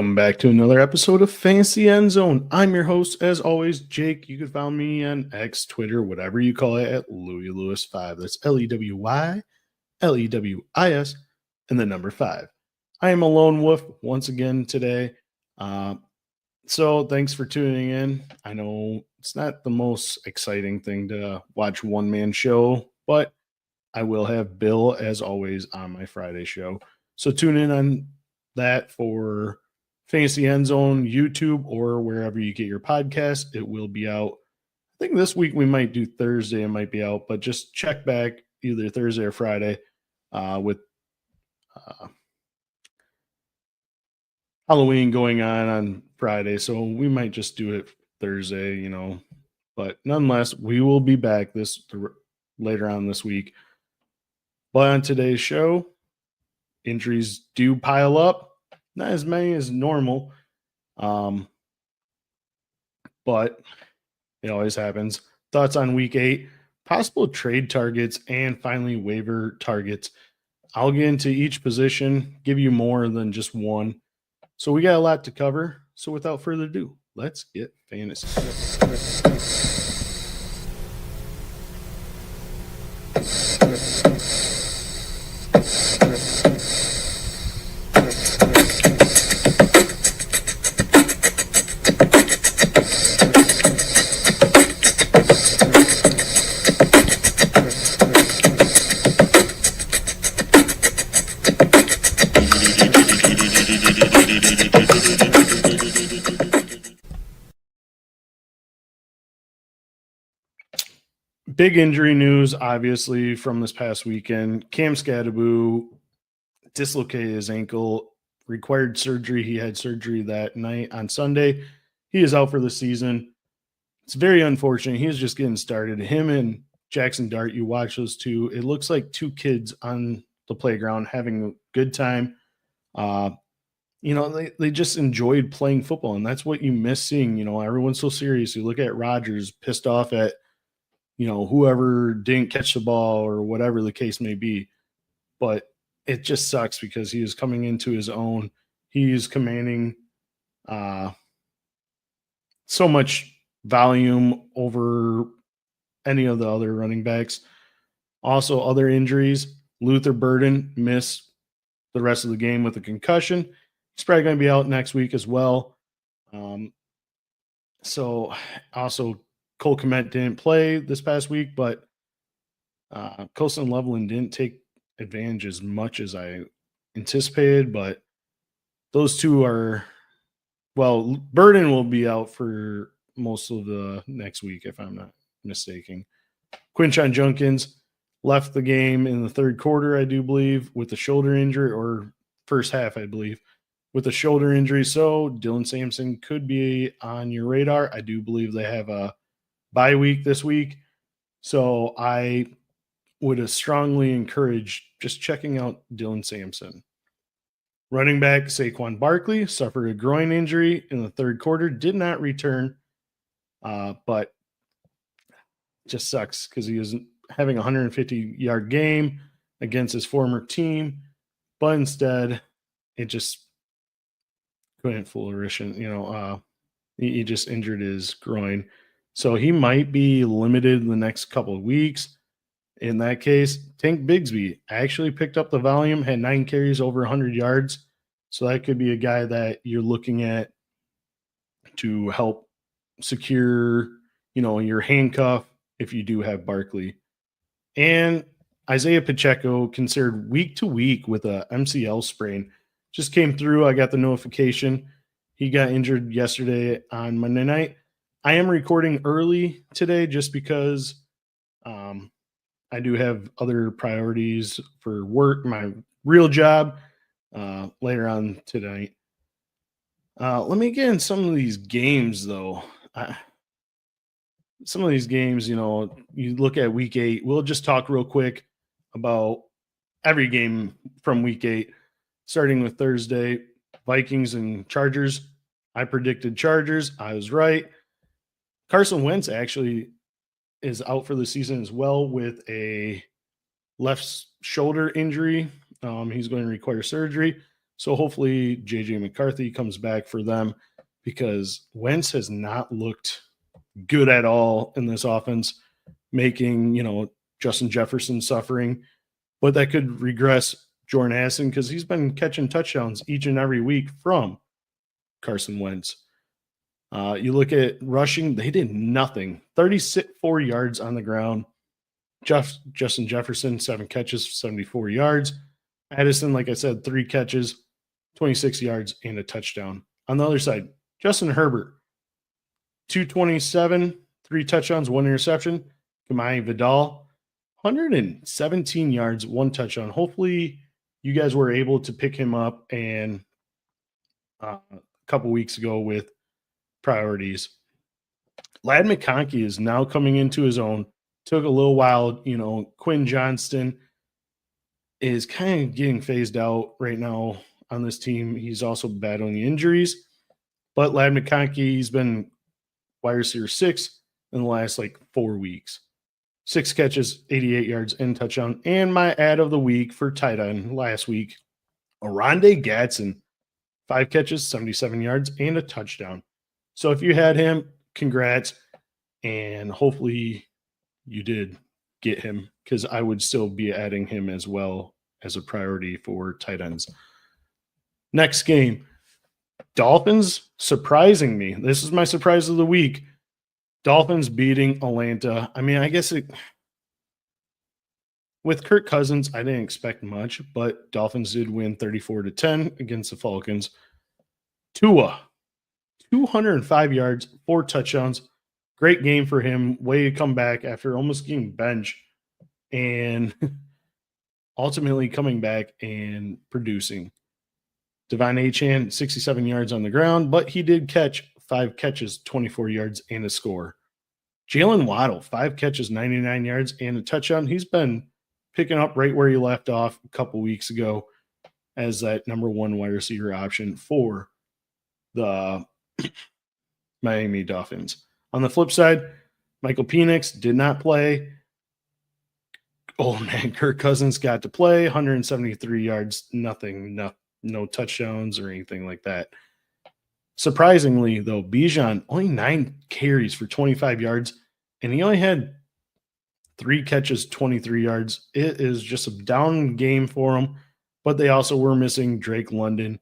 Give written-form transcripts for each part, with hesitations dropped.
Welcome back to another episode of Fantasy Endzone. I'm your host, as always, Jake. You can find me on X, Twitter, whatever you call it, at LewyLewis5. That's LEWY, LEWIS, and the number 5. I am a lone wolf once again today. So thanks for tuning in. I know it's not the most exciting thing to watch one-man show, but I will have Bill, as always, on my Friday show. So tune in on that for Fantasy Endzone, YouTube, or wherever you get your podcast. It will be out. I think this week we might do Thursday. It might be out, but just check back either Thursday or Friday with Halloween going on Friday. So we might just do it Thursday, But nonetheless, we will be back later on this week. But on today's show, injuries do pile up. Not as many as normal, but it always happens. Thoughts on week 8, possible trade targets, and finally waiver targets. I'll get into each position, give you more than just one. So we got a lot to cover. So without further ado, let's get fantasy. Big injury news, obviously, from this past weekend. Skattebo dislocated his ankle, required surgery. He had surgery that night on Sunday. He is out for the season. It's very unfortunate. He was just getting started. Him and Jackson Dart, you watch those two. It looks like two kids on the playground having a good time. They just enjoyed playing football, and that's what you miss seeing. Everyone's so serious. You look at Rodgers pissed off at whoever didn't catch the ball or whatever the case may be. But it just sucks because he is coming into his own. He's commanding so much volume over any of the other running backs. Also, other injuries. Luther Burden missed the rest of the game with a concussion. He's probably going to be out next week as well. So also, Cole Kmet didn't play this past week, but Colson Loveland didn't take advantage as much as I anticipated. But those two are, Burden will be out for most of the next week, if I'm not mistaken. Quinshon Judkins left the game in the third quarter, I do believe, with a shoulder injury, or first half, I believe, with a shoulder injury. So Dylan Sampson could be on your radar. I do believe they have a bye week this week. So I would strongly encourage just checking out Dylan Sampson. Running back Saquon Barkley suffered a groin injury in the third quarter, did not return, but just sucks because he was having a 150-yard game against his former team, but instead it just couldn't flourish. And, he just injured his groin. So he might be limited in the next couple of weeks. In that case, Tank Bigsby actually picked up the volume, had 9 carries over 100 yards. So that could be a guy that you're looking at to help secure, your handcuff if you do have Barkley. And Isaiah Pacheco, considered week to week with a MCL sprain, just came through. I got the notification. He got injured yesterday on Monday night. I am recording early today just because I do have other priorities for work, my real job, later on tonight. Let me get in some of these games, though. Some of these games, you look at week 8. We'll just talk real quick about every game from week 8, starting with Thursday, Vikings and Chargers. I predicted Chargers. I was right. Carson Wentz actually is out for the season as well with a left shoulder injury. He's going to require surgery. So hopefully JJ McCarthy comes back for them, because Wentz has not looked good at all in this offense, making, Justin Jefferson suffering. But that could regress Jordan Addison, because he's been catching touchdowns each and every week from Carson Wentz. You look at rushing, they did nothing. 34 yards on the ground. Justin Jefferson, 7 catches, 74 yards. Addison, like I said, 3 catches, 26 yards, and a touchdown. On the other side, Justin Herbert, 227, 3 touchdowns, 1 interception. Kamai Vidal, 117 yards, 1 touchdown. Hopefully, you guys were able to pick him up and a couple weeks ago with priorities. Ladd McConkey is now coming into his own. Took a little while, Quinn Johnston is kind of getting phased out right now on this team. He's also battling injuries. But Ladd McConkey, he's been wide receiver 6 in the last 4 weeks. 6 catches, 88 yards, and touchdown. And my ad of the week for tight end last week, Oronde Gadsden, 5 catches, 77 yards, and a touchdown. So if you had him, congrats. And hopefully you did get him, because I would still be adding him as well as a priority for tight ends. Next game, Dolphins surprising me. This is my surprise of the week. Dolphins beating Atlanta. I mean, I guess with Kirk Cousins, I didn't expect much, but Dolphins did win 34-10 against the Falcons. Tua, 205 yards, 4 touchdowns. Great game for him. Way to come back after almost getting benched and ultimately coming back and producing. Devon Achane, 67 yards on the ground, but he did catch 5 catches, 24 yards, and a score. Jalen Waddle, 5 catches, 99 yards, and a touchdown. He's been picking up right where he left off a couple weeks ago as that number 1 wide receiver option for the Miami Dolphins. On the flip side, Michael Penix did not play. Oh, man, Kirk Cousins got to play. 173 yards, no touchdowns or anything like that. Surprisingly, though, Bijan, only 9 carries for 25 yards, and he only had 3 catches, 23 yards. It is just a down game for him, but they also were missing Drake London,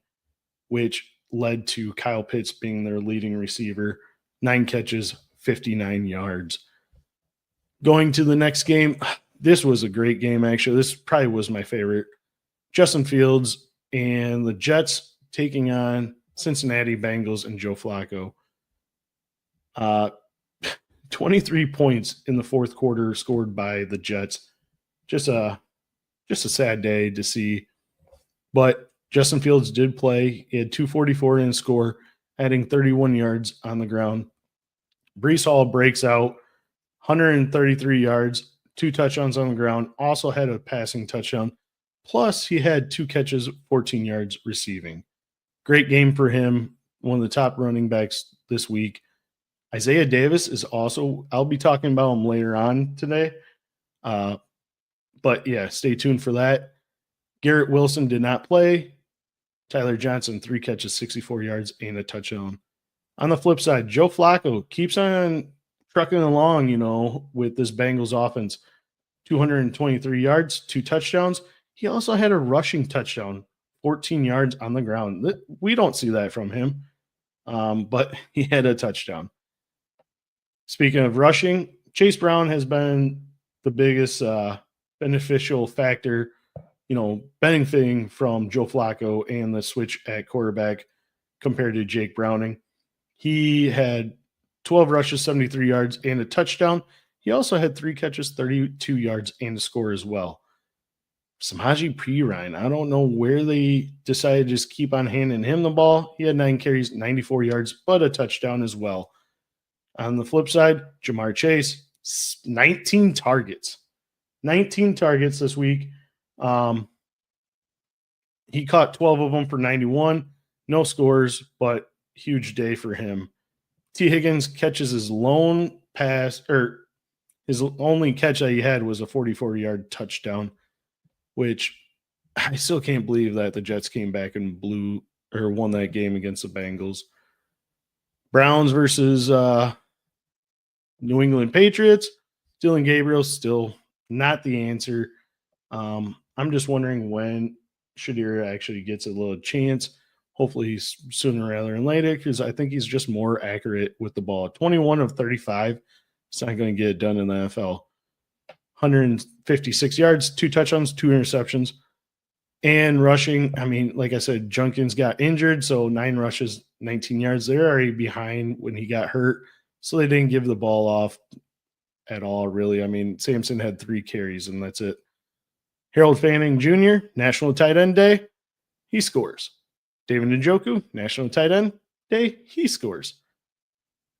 which led to Kyle Pitts being their leading receiver. 9 catches, 59 yards. Going to the next game, this was a great game, actually. This probably was my favorite. Justin Fields and the Jets taking on Cincinnati Bengals and Joe Flacco. 23 points in the fourth quarter scored by the Jets. Just a sad day to see. But Justin Fields did play. He had 244 in his score, adding 31 yards on the ground. Breece Hall breaks out, 133 yards, 2 touchdowns on the ground, also had a passing touchdown. Plus, he had 2 catches, 14 yards receiving. Great game for him, one of the top running backs this week. Isaiah Davis is also, I'll be talking about him later on today. But yeah, stay tuned for that. Garrett Wilson did not play. Tyler Johnson, 3 catches, 64 yards, and a touchdown. On the flip side, Joe Flacco keeps on trucking along, with this Bengals offense. 223 yards, 2 touchdowns. He also had a rushing touchdown, 14 yards on the ground. We don't see that from him, but he had a touchdown. Speaking of rushing, Chase Brown has been the biggest beneficial factor, benefiting from Joe Flacco and the switch at quarterback compared to Jake Browning. He had 12 rushes, 73 yards, and a touchdown. He also had 3 catches, 32 yards, and a score as well. Samaje Perine, I don't know where they decided to just keep on handing him the ball. He had 9 carries, 94 yards, but a touchdown as well. On the flip side, Jamar Chase, 19 targets. 19 targets this week. He caught 12 of them for 91. No scores, but huge day for him. T. Higgins catches his lone pass, or his only catch that he had was a 44-yard touchdown, which I still can't believe that the Jets came back and won that game against the Bengals. Browns versus New England Patriots. Dylan Gabriel still not the answer. I'm just wondering when Shadir actually gets a little chance. Hopefully he's sooner rather than later, because I think he's just more accurate with the ball. 21 of 35. It's not going to get it done in the NFL. 156 yards, 2 touchdowns, 2 interceptions. And rushing, I mean, like I said, Judkins got injured, so 9 rushes, 19 yards. They're already behind when he got hurt, so they didn't give the ball off at all, really. I mean, Sampson had 3 carries, and that's it. Harold Fanning Jr., National Tight End Day, he scores. David Njoku, National Tight End Day, he scores.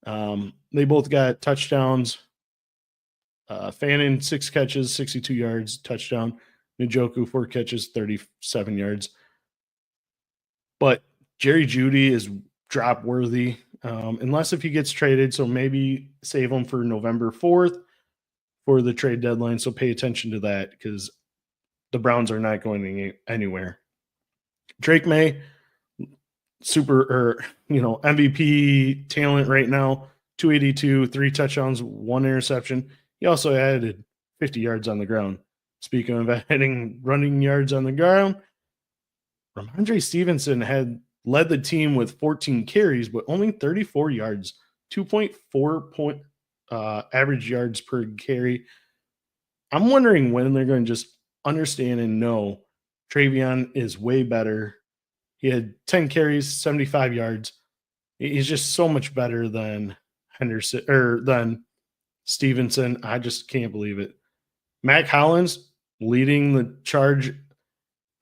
They both got touchdowns. Fanning, 6 catches, 62 yards, touchdown. Njoku, 4 catches, 37 yards. But Jerry Jeudy is drop worthy, unless if he gets traded. So maybe save him for November 4th for the trade deadline. So pay attention to that, because the Browns are not going anywhere. Drake May, MVP talent right now, 282, 3 touchdowns, 1 interception. He also added 50 yards on the ground. Speaking of adding running yards on the ground, Ramondre Stevenson had led the team with 14 carries, but only 34 yards, 2.4 average yards per carry. I'm wondering when they're going to just understand and know Travion is way better. He had 10 carries, 75 yards. He's just so much better than Henderson or than Stevenson. I just can't believe it. Mac Hollins leading the charge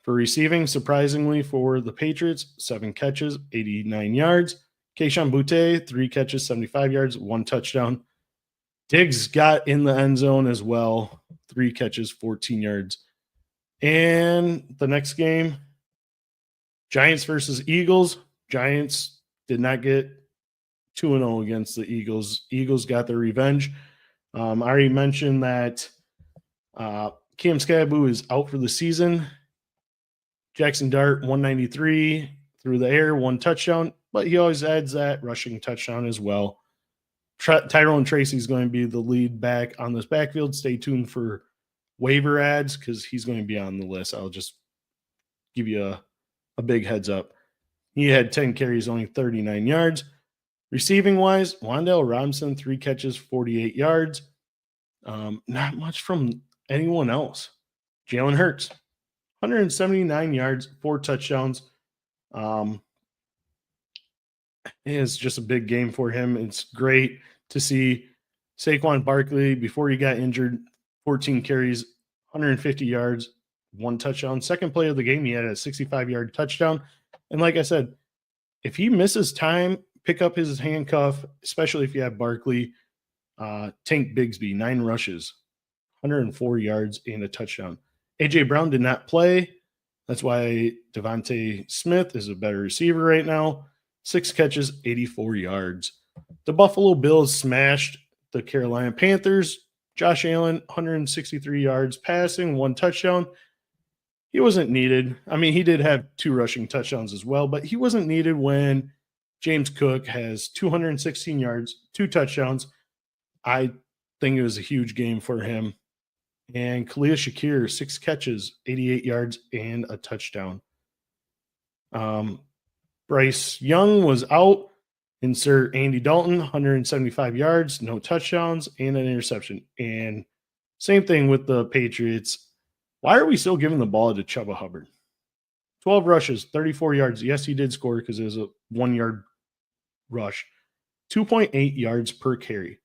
for receiving, surprisingly, for the Patriots. 7 catches, 89 yards. Quinshon Judkins, 3 catches, 75 yards, 1 touchdown. Diggs got in the end zone as well. 3 catches, 14 yards. And the next game, Giants versus Eagles. Giants did not get 2-0 against the Eagles. Eagles got their revenge. I already mentioned that Cam Skattebo is out for the season. Jackson Dart, 193 through the air, 1 touchdown, but he always adds that rushing touchdown as well. Tyrone Tracy is going to be the lead back on this backfield. Stay tuned for waiver ads, because he's going to be on the list. I'll just give you a big heads up. He had 10 carries, only 39 yards. Receiving-wise, Wan'Dale Robinson, 3 catches, 48 yards. Not much from anyone else. Jalen Hurts, 179 yards, 4 touchdowns. It's just a big game for him. It's great to see Saquon Barkley, before he got injured, 14 carries, 150 yards, 1 touchdown. Second play of the game, he had a 65-yard touchdown. And like I said, if he misses time, pick up his handcuff, especially if you have Barkley. Tank Bigsby, 9 rushes, 104 yards, and a touchdown. A.J. Brown did not play. That's why Devontae Smith is a better receiver right now. 6 catches, 84 yards. The Buffalo Bills smashed the Carolina Panthers. Josh Allen, 163 yards passing, 1 touchdown. He wasn't needed. I mean, he did have 2 rushing touchdowns as well, but he wasn't needed when James Cook has 216 yards, 2 touchdowns. I think it was a huge game for him. And Khalil Shakir, 6 catches, 88 yards, and a touchdown. Bryce Young was out. Insert Andy Dalton, 175 yards, no touchdowns, and an interception. And same thing with the Patriots. Why are we still giving the ball to Chuba Hubbard? 12 rushes, 34 yards. Yes, he did score because it was a 1-yard rush. 2.8 yards per carry.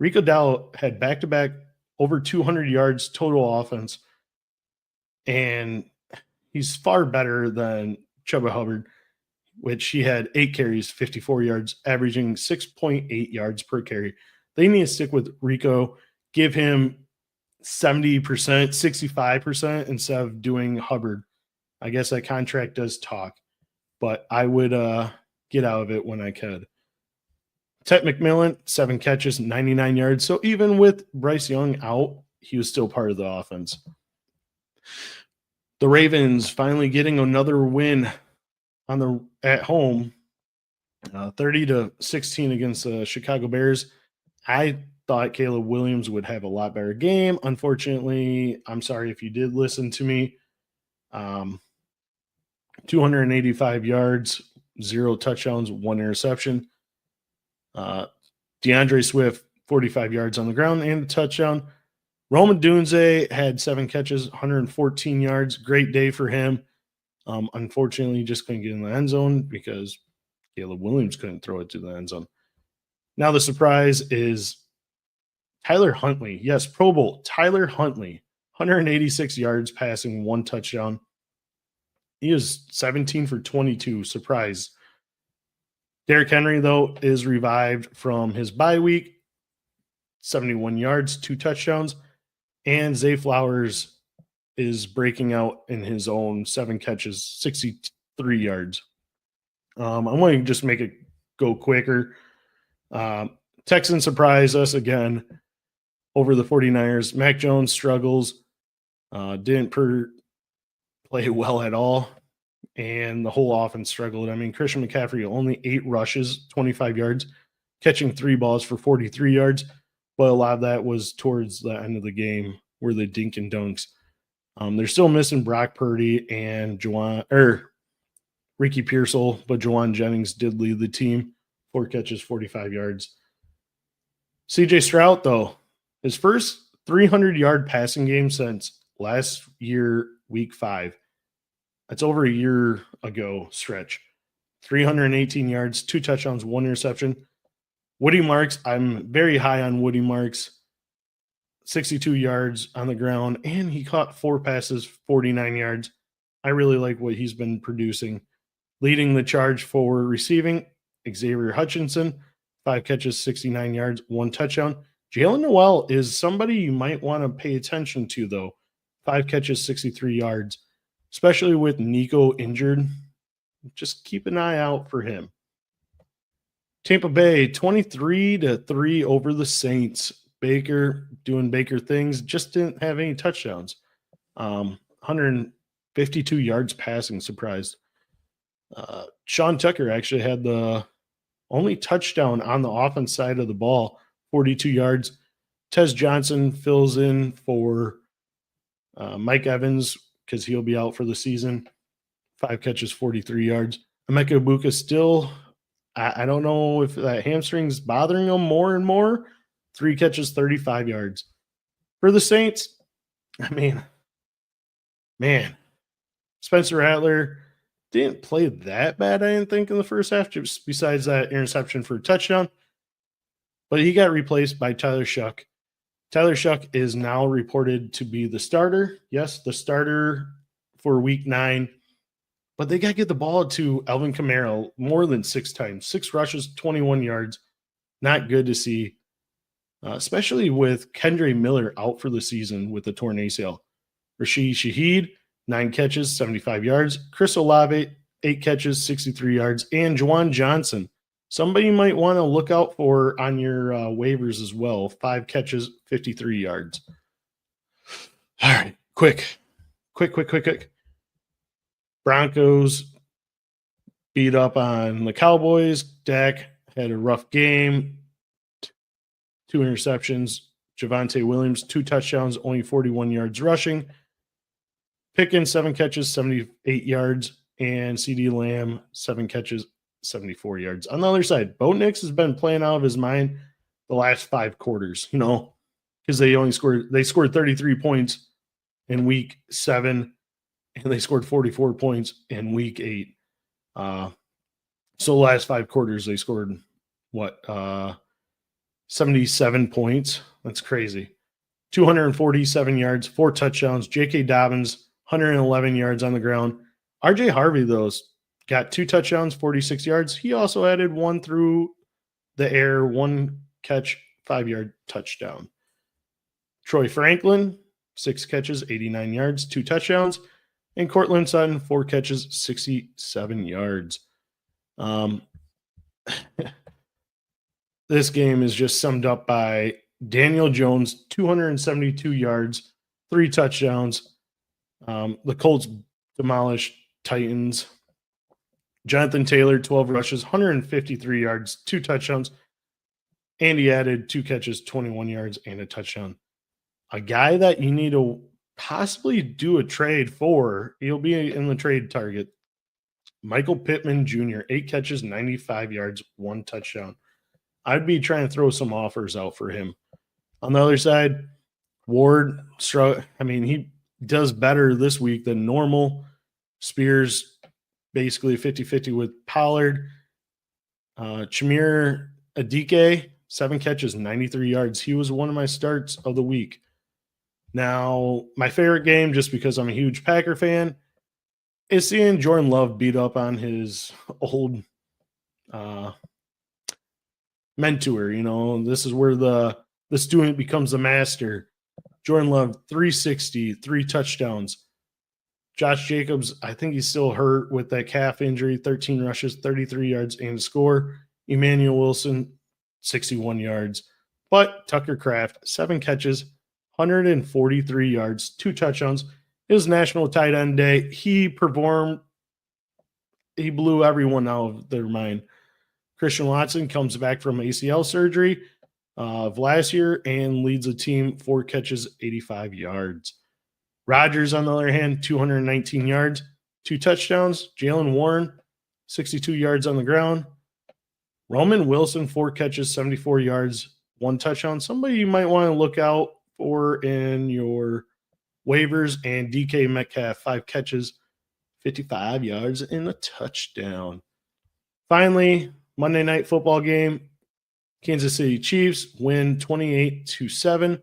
Rico Dowdle had back-to-back over 200 yards total offense, and he's far better than Chuba Hubbard, which he had 8 carries, 54 yards, averaging 6.8 yards per carry. They need to stick with Rico, give him 70%, 65% instead of doing Hubbard. I guess that contract does talk, but I would get out of it when I could. Ted McMillan, 7 catches, 99 yards. So even with Bryce Young out, he was still part of the offense. The Ravens finally getting another win at home, 30-16 against the Chicago Bears. I thought Caleb Williams would have a lot better game. Unfortunately, I'm sorry if you did listen to me. 285 yards, 0 touchdowns, 1 interception. DeAndre Swift, 45 yards on the ground and a touchdown. Roman Dunze had 7 catches, 114 yards. Great day for him. Unfortunately, just couldn't get in the end zone because Caleb Williams couldn't throw it to the end zone. Now the surprise is Tyler Huntley. Yes, Pro Bowl. Tyler Huntley, 186 yards passing, 1 touchdown. He is 17 for 22. Surprise. Derrick Henry, though, is revived from his bye week. 71 yards, 2 touchdowns. And Zay Flowers is breaking out in his own 7 catches, 63 yards. I want to just make it go quicker. Texans surprise us again over the 49ers. Mac Jones struggles. Didn't play well at all. And the whole offense struggled. I mean, Christian McCaffrey, only 8 rushes, 25 yards, catching 3 balls for 43 yards. But a lot of that was towards the end of the game where they dink and dunks. They're still missing Brock Purdy and Ricky Pearsall, but Juwan Jennings did lead the team. 4 catches, 45 yards. CJ Stroud, though, his first 300-yard passing game since last year, week 5. That's over a year ago stretch. 318 yards, 2 touchdowns, 1 interception. Woody Marks, I'm very high on Woody Marks. 62 yards on the ground, and he caught 4 passes, 49 yards. I really like what he's been producing. Leading the charge for receiving, Xavier Hutchinson, 5 catches, 69 yards, 1 touchdown. Jalen Noel is somebody you might want to pay attention to, though. 5 catches, 63 yards, especially with Nico injured. Just keep an eye out for him. Tampa Bay, 23-3 over the Saints. Baker doing Baker things, just didn't have any touchdowns. 152 yards passing, surprised. Sean Tucker actually had the only touchdown on the offense side of the ball, 42 yards. Tez Johnson fills in for Mike Evans because he'll be out for the season. 5 catches, 43 yards. Emeka Ibuka still, I don't know if that hamstring's bothering him more and more. 3 catches, 35 yards. For the Saints, I mean, man, Spencer Rattler didn't play that bad, I didn't think, in the first half, just besides that interception for a touchdown. But he got replaced by Tyler Shuck. Tyler Shuck is now reported to be the starter. Yes, the starter for week 9. But they got to get the ball to Alvin Kamara more than 6 times. 6 rushes, 21 yards. Not good to see. Especially with Kendre Miller out for the season with the torn ACL. Rashid Shaheed, 9 catches, 75 yards. Chris Olave, 8 catches, 63 yards. And Juwan Johnson, somebody you might want to look out for on your waivers as well. 5 catches, 53 yards. All right, quick. Broncos beat up on the Cowboys. Dak had a rough game. 2 interceptions. Javonte Williams, 2 touchdowns, only 41 yards rushing. Pickens, 7 catches, 78 yards. And CD Lamb, 7 catches, 74 yards. On the other side, Bo Nix has been playing out of his mind the last 5 quarters, because they scored 33 points in week 7, and they scored 44 points in week 8. So the last 5 quarters, they scored 77 points. That's crazy. 247 yards, 4 touchdowns. J.K. Dobbins, 111 yards on the ground. R.J. Harvey, though, got 2 touchdowns, 46 yards. He also added 1 through the air, 1 catch, 5-yard touchdown. Troy Franklin, 6 catches, 89 yards, 2 touchdowns. And Cortland Sutton, 4 catches, 67 yards. This game is just summed up by Daniel Jones, 272 yards, 3 touchdowns. The Colts demolished Titans. Jonathan Taylor, 12 rushes, 153 yards, 2 touchdowns. And he added 2 catches, 21 yards, and a touchdown. A guy that you need to possibly do a trade for, he'll be in the trade target. Michael Pittman Jr., 8 catches, 95 yards, 1 touchdown. I'd be trying to throw some offers out for him. On the other side, Ward, he does better this week than normal. Spears, basically 50-50 with Pollard. Chimere Adike, 7 catches, 93 yards. He was one of my starts of the week. Now, my favorite game, just because I'm a huge Packer fan, is seeing Jordan Love beat up on his old mentor. This is where the student becomes the master. Jordan Love, 360, 3 touchdowns. Josh Jacobs, I think he's still hurt with that calf injury, 13 rushes, 33 yards, and a score. Emmanuel Wilson, 61 yards. But Tucker Kraft, 7 catches, 143 yards, 2 touchdowns. It was National Tight End Day. He performed. He blew everyone out of their mind. Christian Watson comes back from ACL surgery of last year and leads the team, 4 catches, 85 yards. Rodgers, on the other hand, 219 yards, 2 touchdowns. Jalen Warren, 62 yards on the ground. Roman Wilson, 4 catches, 74 yards, 1 touchdown. Somebody you might want to look out for in your waivers. And DK Metcalf, 5 catches, 55 yards, and a touchdown. Finally, Monday Night Football game. Kansas City Chiefs win 28-7.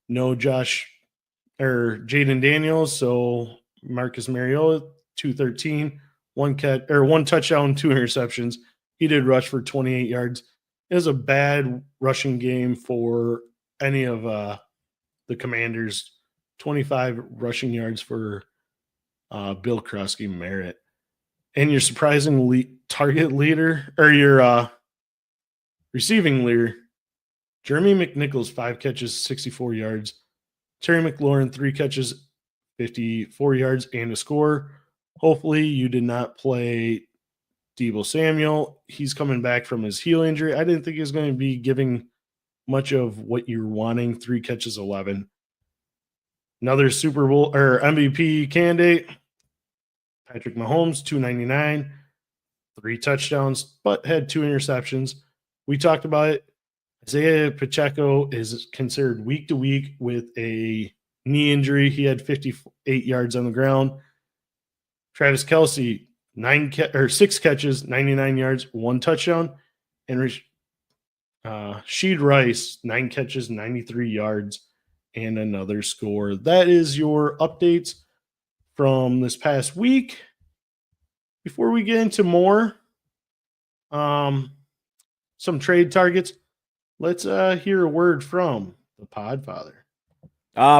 No Jaden Daniels, so Marcus Mariota, 213, 1 touchdown, 2 interceptions. He did rush for 28 yards. It was a bad rushing game for any of the Commanders. 25 rushing yards for Bill Krusky Merritt. And your surprising target leader, or your receiving leader, Jeremy McNichols, 5 catches, 64 yards. Terry McLaurin, 3 catches, 54 yards, and a score. Hopefully you did not play Deebo Samuel. He's coming back from his heel injury. I didn't think he was going to be giving much of what you're wanting. 3 catches, 11. Another Super Bowl or MVP candidate, Patrick Mahomes, 299, 3 touchdowns, but had 2 interceptions. We talked about it. Isaiah Pacheco is considered week to week with a knee injury. He had 58 yards on the ground. Travis Kelce, 6 catches, 99 yards, 1 touchdown. And Rasheed Rice, 9 catches, 93 yards, and another score. That is your updates from this past week. Before we get into more, some trade targets, let's hear a word from the Podfather.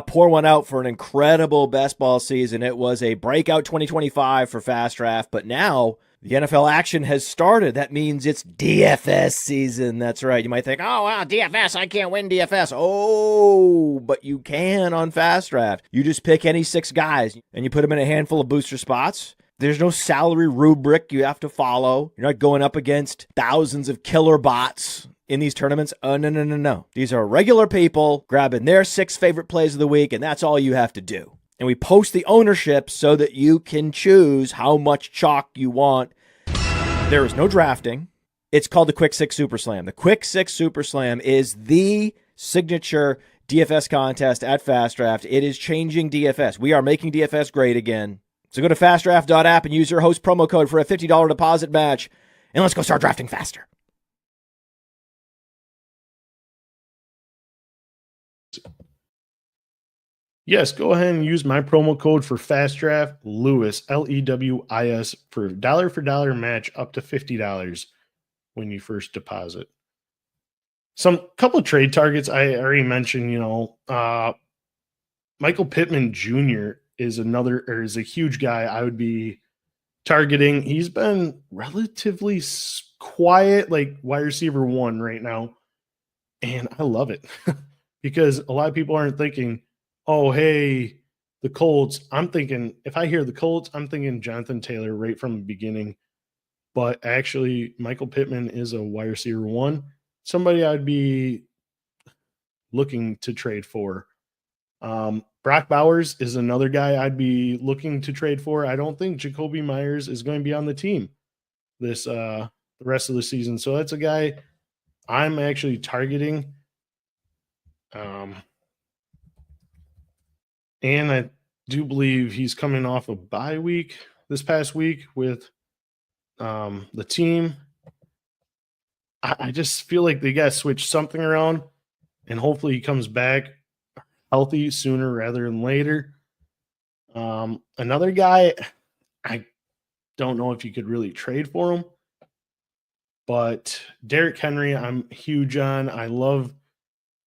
Pour one out for an incredible best ball season. It was a breakout 2025 for Fast Draft, but now the NFL action has started. That means it's DFS season. That's right. You might think, oh, wow, DFS, I can't win DFS. Oh, but you can on Fast Draft. You just pick any 6 guys, and you put them in a handful of booster spots. There's no salary rubric you have to follow. You're not going up against thousands of killer bots in these tournaments. Oh, no. These are regular people grabbing their 6 favorite plays of the week, and that's all you have to do. And we post the ownership so that you can choose how much chalk you want. There is no drafting. It's called the Quick 6 Super Slam. The Quick 6 Super Slam is the signature DFS contest at Fast Draft. It is changing DFS. We are making DFS great again. So go to fastdraft.app and use your host promo code for a $50 deposit match. And let's go start drafting faster. Yes, go ahead and use my promo code for Fast Draft, Lewis, Lewis, for dollar match up to $50 when you first deposit. Couple of trade targets I already mentioned. Michael Pittman Jr. is a huge guy I would be targeting. He's been relatively quiet, like wide receiver 1 right now, and I love it because a lot of people aren't thinking, oh, hey, the Colts, I'm thinking, if I hear the Colts, I'm thinking Jonathan Taylor right from the beginning. But actually, Michael Pittman is a wide receiver 1, somebody I'd be looking to trade for. Brock Bowers is another guy I'd be looking to trade for. I don't think Jacoby Myers is going to be on the team this the rest of the season. So that's a guy I'm actually targeting. And I do believe he's coming off a bye week this past week with the team. I just feel like they got to switch something around, and hopefully he comes back healthy sooner rather than later. Another guy, I don't know if you could really trade for him, but Derrick Henry, I'm huge on. I love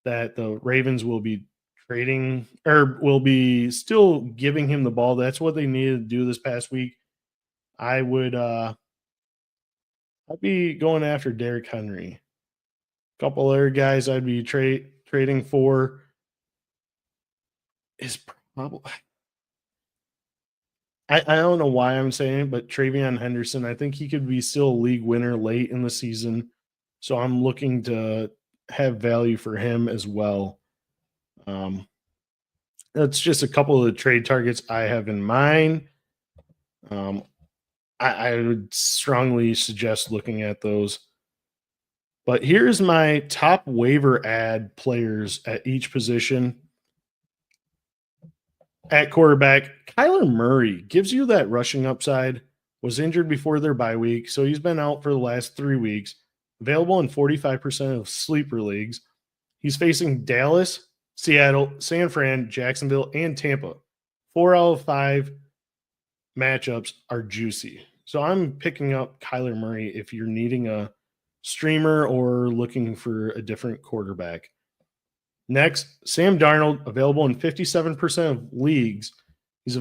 that the Ravens will be trading or will be still giving him the ball. That's what they needed to do this past week. I'd be going after Derrick Henry. A couple other guys I'd be trading for is probably, I don't know why I'm saying it, but Travion Henderson, I think he could be still a league winner late in the season. So I'm looking to have value for him as well. That's just a couple of the trade targets I have in mind. I would strongly suggest looking at those. But here's my top waiver ad players at each position. At quarterback, Kyler Murray gives you that rushing upside, was injured before their bye week, so he's been out for the last 3 weeks, available in 45% of sleeper leagues. He's facing Dallas, Seattle, San Fran, Jacksonville, and Tampa. 4 out of 5 matchups are juicy. So I'm picking up Kyler Murray if you're needing a streamer or looking for a different quarterback. Next, Sam Darnold, available in 57% of leagues. He's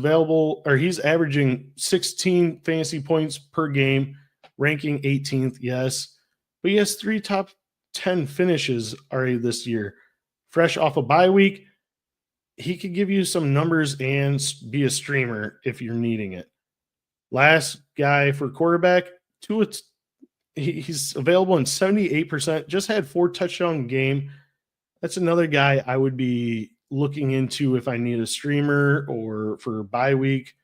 averaging 16 fantasy points per game, ranking 18th, yes. But he has 3 top 10 finishes already this year. Fresh off a bye week, he could give you some numbers and be a streamer if you're needing it. Last guy for quarterback, he's available in 78%, just had 4 touchdown game. That's another guy I would be looking into if I need a streamer or for bye week.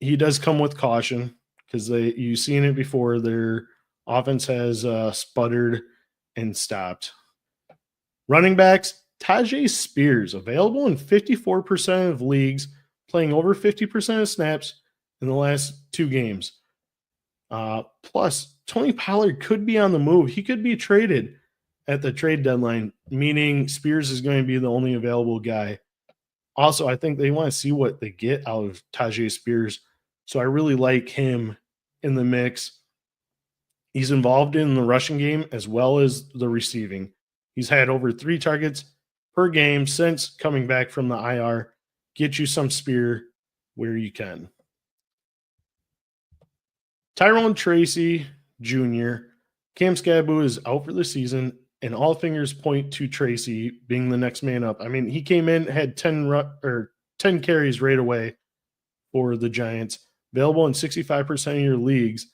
He does come with caution because you've seen it before. Their offense has sputtered and stopped. Running backs, Tyjae Spears, available in 54% of leagues, playing over 50% of snaps in the last 2 games. Plus, Tony Pollard could be on the move. He could be traded at the trade deadline, meaning Spears is going to be the only available guy. Also, I think they want to see what they get out of Tyjae Spears. So I really like him in the mix. He's involved in the rushing game as well as the receiving. He's had over 3 targets per game since coming back from the IR. Get you some spear where you can. Tyrone Tracy Jr., Cam Skattebo is out for the season, and all fingers point to Tracy being the next man up. I mean, he came in, had 10 carries right away for the Giants, available in 65% of your leagues,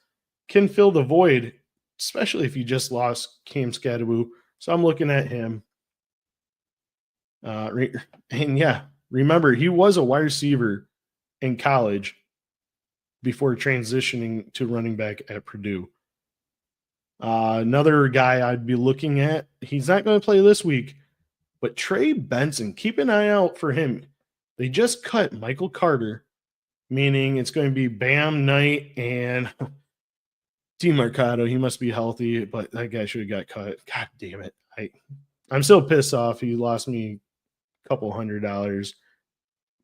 can fill the void, especially if you just lost Cam Skattebo. So I'm looking at him. And yeah, remember, he was a wide receiver in college before transitioning to running back at Purdue. Another guy I'd be looking at, he's not going to play this week, but Trey Benson, keep an eye out for him. They just cut Michael Carter, meaning it's going to be Bam Knight and DeMarcado. He must be healthy, but that guy should have got cut. God damn it. I'm still pissed off. He lost me a couple $100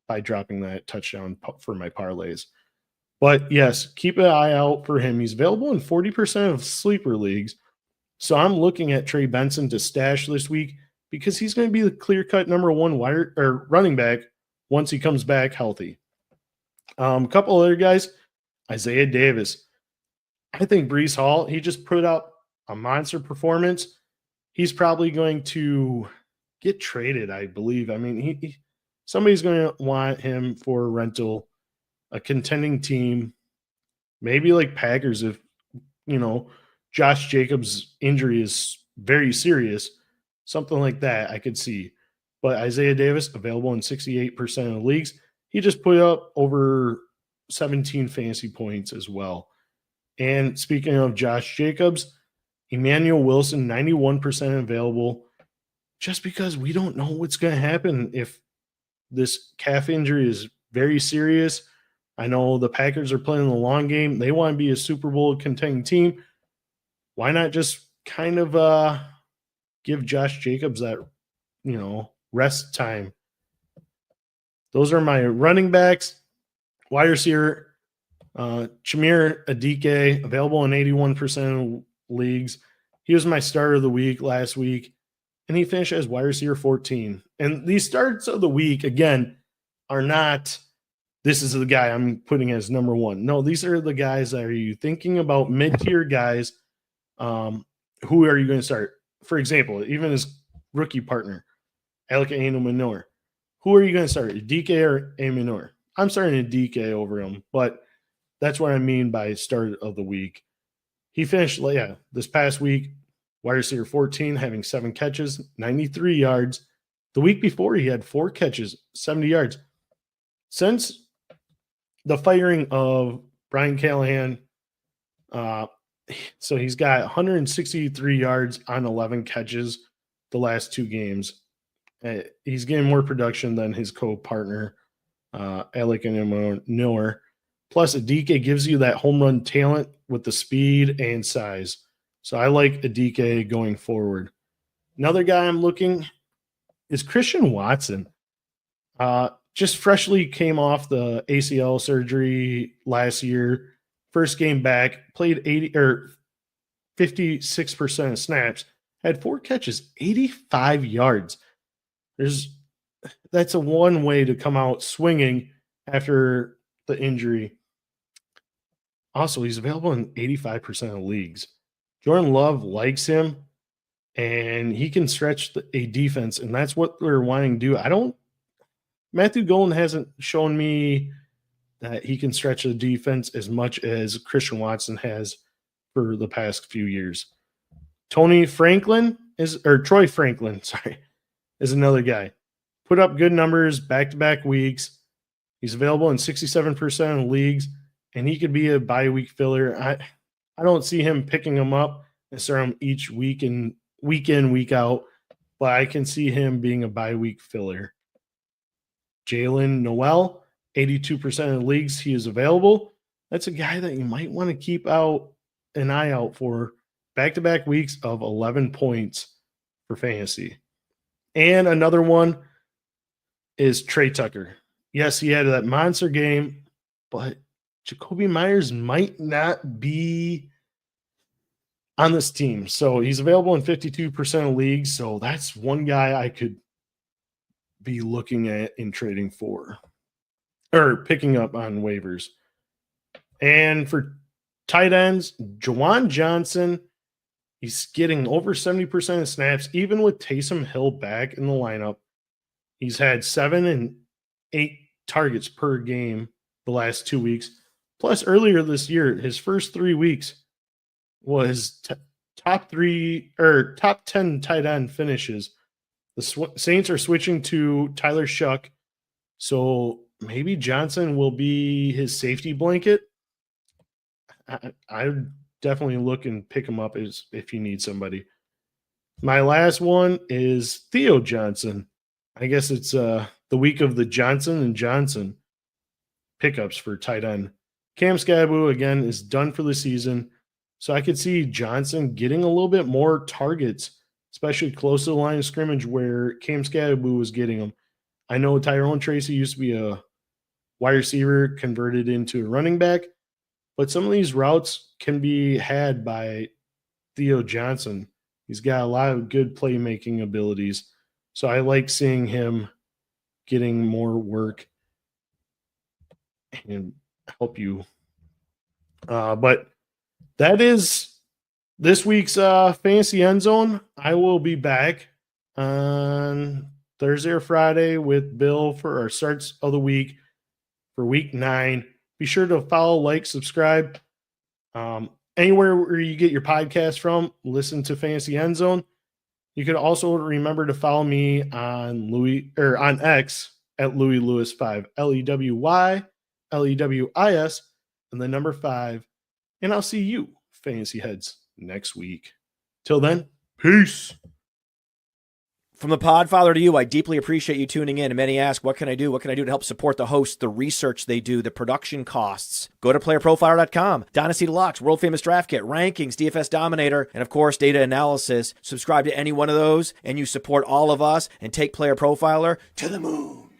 by dropping that touchdown for my parlays. But yes, keep an eye out for him. He's available in 40% of sleeper leagues. So I'm looking at Trey Benson to stash this week because he's going to be the clear-cut number 1 running back once he comes back healthy. A couple other guys, Isaiah Davis. I think Breece Hall, he just put up a monster performance. He's probably going to get traded, I believe. I mean, somebody's going to want him for rental, a contending team, maybe like Packers if, Josh Jacobs' injury is very serious, something like that I could see. But Isaiah Davis, available in 68% of the leagues. He just put up over 17 fantasy points as well. And speaking of Josh Jacobs, Emmanuel Wilson, 91% available, just because we don't know what's going to happen if this calf injury is very serious. I know the Packers are playing the long game. They want to be a Super Bowl contending team. Why not just kind of give Josh Jacobs that, rest time? Those are my running backs. Wide receiver, Chimere Adike, available in 81% of leagues. He was my starter of the week last week, and he finished as wide receiver 14. And these starts of the week, again, are not, this is the guy I'm putting as number one. No, these are the guys that are you thinking about mid-tier guys. Who are you going to start? For example, even his rookie partner, Alec Minor. Who are you going to start, DK or Minor? I'm starting a DK over him, but that's what I mean by start of the week. He finished, this past week, wide receiver 14, having 7 catches, 93 yards. The week before, he had 4 catches, 70 yards. Since the firing of Brian Callahan, so he's got 163 yards on 11 catches the last 2 games. He's getting more production than his co-partner, Alec Minor. Plus, Adike gives you that home run talent with the speed and size. So I like Adike going forward. Another guy I'm looking is Quinshon Judkins. Just freshly came off the ACL surgery last year. First game back, played 56% of snaps, had 4 catches, 85 yards. That's a one way to come out swinging after the injury. Also, he's available in 85% of leagues. Jordan Love likes him, and he can stretch a defense, and that's what they're wanting to do. Matthew Golden hasn't shown me that he can stretch the defense as much as Quinshon Judkins has for the past few years. Troy Franklin, is another guy. Put up good numbers back-to-back weeks. He's available in 67% of leagues, and he could be a bye week filler. I don't see him picking him up and start him each week in, week out, but I can see him being a bye week filler. Jalen Noel, 82% of the leagues he is available. That's a guy that you might want to keep an eye out for. Back-to-back weeks of 11 points for fantasy. And another one is Trey Tucker. Yes, he had that monster game, but Jacoby Myers might not be on this team. So he's available in 52% of leagues. So that's one guy I could be looking at in trading for or picking up on waivers. And for tight ends, Juwan Johnson, he's getting over 70% of snaps, even with Taysom Hill back in the lineup. He's had 7 and 8 targets per game the last 2 weeks. Plus, earlier this year, his first 3 weeks was top 10 tight end finishes. The Saints are switching to Tyler Shuck, so maybe Johnson will be his safety blanket. I would definitely look and pick him up if you need somebody. My last one is Theo Johnson. I guess it's the week of the Johnson and Johnson pickups for tight end. Cam Skattebo, again, is done for the season. So I could see Johnson getting a little bit more targets, especially close to the line of scrimmage where Cam Skattebo was getting them. I know Tyrone Tracy used to be a wide receiver converted into a running back, but some of these routes can be had by Theo Johnson. He's got a lot of good playmaking abilities. So I like seeing him getting more work and help you. But that is this week's Fantasy Endzone. I will be back on Thursday or Friday with Bill for our starts of the week for week 9. Be sure to follow, like, subscribe. Anywhere where you get your podcast from, listen to Fantasy Endzone. You can also remember to follow me on on X at Louis Lewis 5, LEWY LEWIS, and the number 5. And I'll see you, Fantasy Heads, next week. Till then, peace. From the Podfather to you, I deeply appreciate you tuning in. And many ask, what can I do? What can I do to help support the hosts, the research they do, the production costs? Go to PlayerProfiler.com, Dynasty Deluxe, World Famous Draft Kit, Rankings, DFS Dominator, and of course, data analysis. Subscribe to any one of those, and you support all of us and take Player Profiler to the moon.